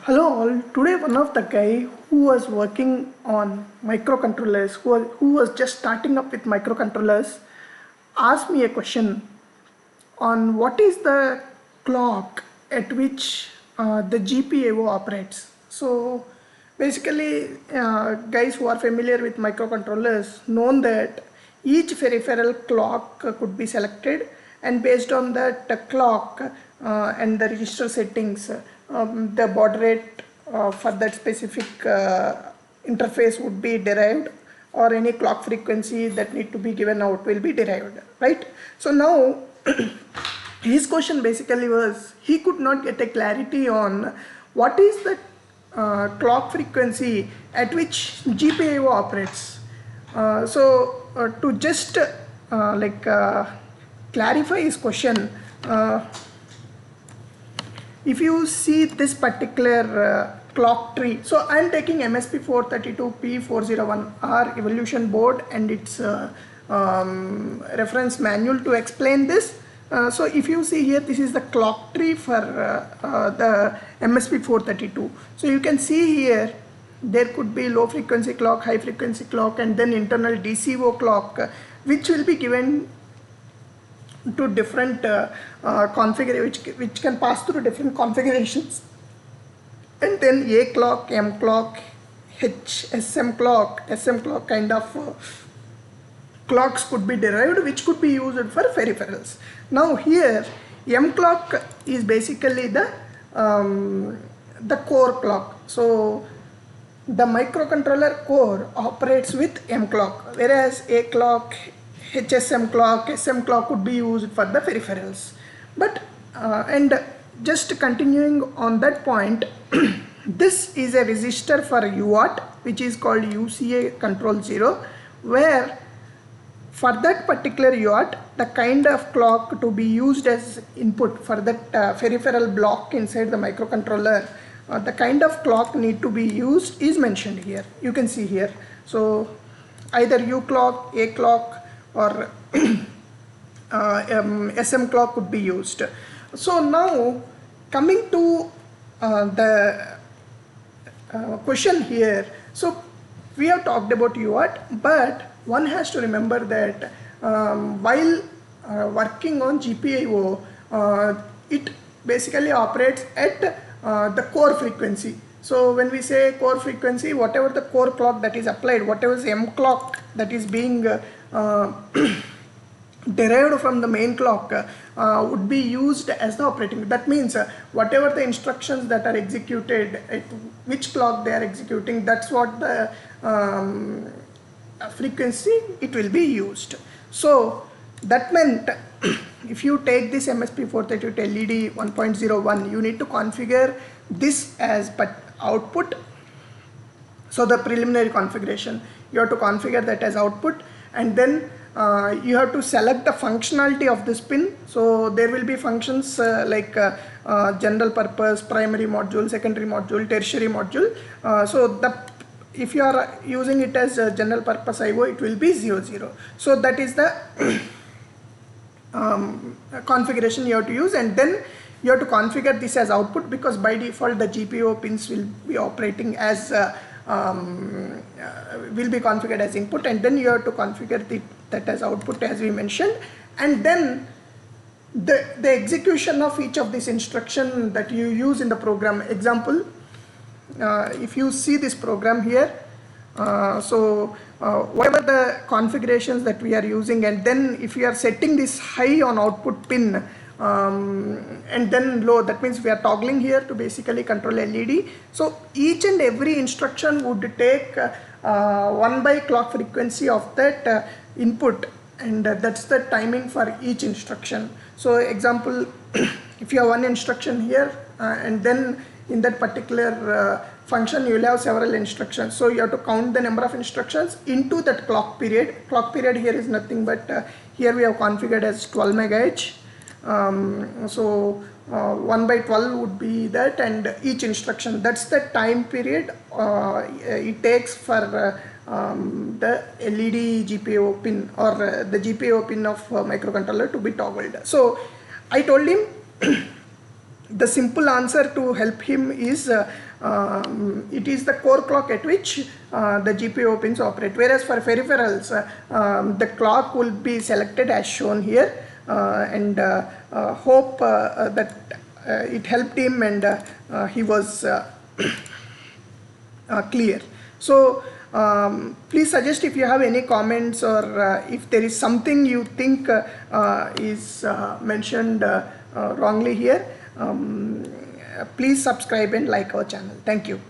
Hello all, today one of the guy who was working on microcontrollers, who was just starting up with microcontrollers, asked me a question on what is the clock at which the GPIO operates. So basically, guys who are familiar with microcontrollers know that each peripheral clock could be selected, and based on that clock and the register settings, the baud rate for that specific interface would be derived, or any clock frequency that need to be given out will be derived, right? So now his question basically was he could not get a clarity on what is the clock frequency at which GPIO operates. To just clarify his question, if you see this particular clock tree, so I am taking MSP432P401R evolution board and its reference manual to explain this. So if you see here, this is the clock tree for the MSP432. So you can see here there could be low frequency clock, high frequency clock, and then internal DCO clock, which will be given to different which can pass through different configurations, and then A clock, M clock, SM clock, SM clock kind of clocks could be derived, which could be used for peripherals. Now here M clock is basically the core clock. So the microcontroller core operates with M clock, whereas A clock, HSM clock, SM clock would be used for the peripherals. But and just continuing on that point, this is a resistor for UART, which is called UCA control 0, where for that particular UART, the kind of clock to be used as input for that peripheral block inside the microcontroller, the kind of clock need to be used is mentioned here. You can see here. So either U clock, A clock, or SM clock could be used. So now coming to the question here, so we have talked about UART, but one has to remember that while working on GPIO, it basically operates at the core frequency. So when we say core frequency, whatever the core clock that is applied, whatever is M clock that is being derived from the main clock would be used as the operating. That means whatever the instructions that are executed, at which clock they are executing, that's what the frequency it will be used. So that meant if you take this MSP432 LED 1.01, you need to configure this as output. So the preliminary configuration, you have to configure that as output, and then you have to select the functionality of this pin. So there will be functions like general purpose, primary module, secondary module, tertiary module. If you are using it as a general purpose IO, it will be 00. So that is the configuration you have to use, and then you have to configure this as output, because by default the GPIO pins will be operating as will be configured as input, and then you have to configure that as output, as we mentioned, and then the execution of each of these instruction that you use in the program. Example, if you see this program here, whatever the configurations that we are using, and then if we are setting this high on output pin and then low, that means we are toggling here to basically control LED. So each and every instruction would take 1 by clock frequency of that input, and that's the timing for each instruction. So example, if you have one instruction here and then in that particular function you will have several instructions, so you have to count the number of instructions into that clock period. Clock period here is nothing but here we have configured as 12 MHz. 1 by 12 would be that, and each instruction, that's the time period it takes for the LED GPIO pin or the GPIO pin of microcontroller to be toggled. So I told him the simple answer to help him is it is the core clock at which the GPIO pins operate, whereas for peripherals the clock will be selected as shown here, and hope that it helped him and he was clear. So please suggest if you have any comments, or if there is something you think is mentioned wrongly here. Please subscribe and like our channel. Thank you.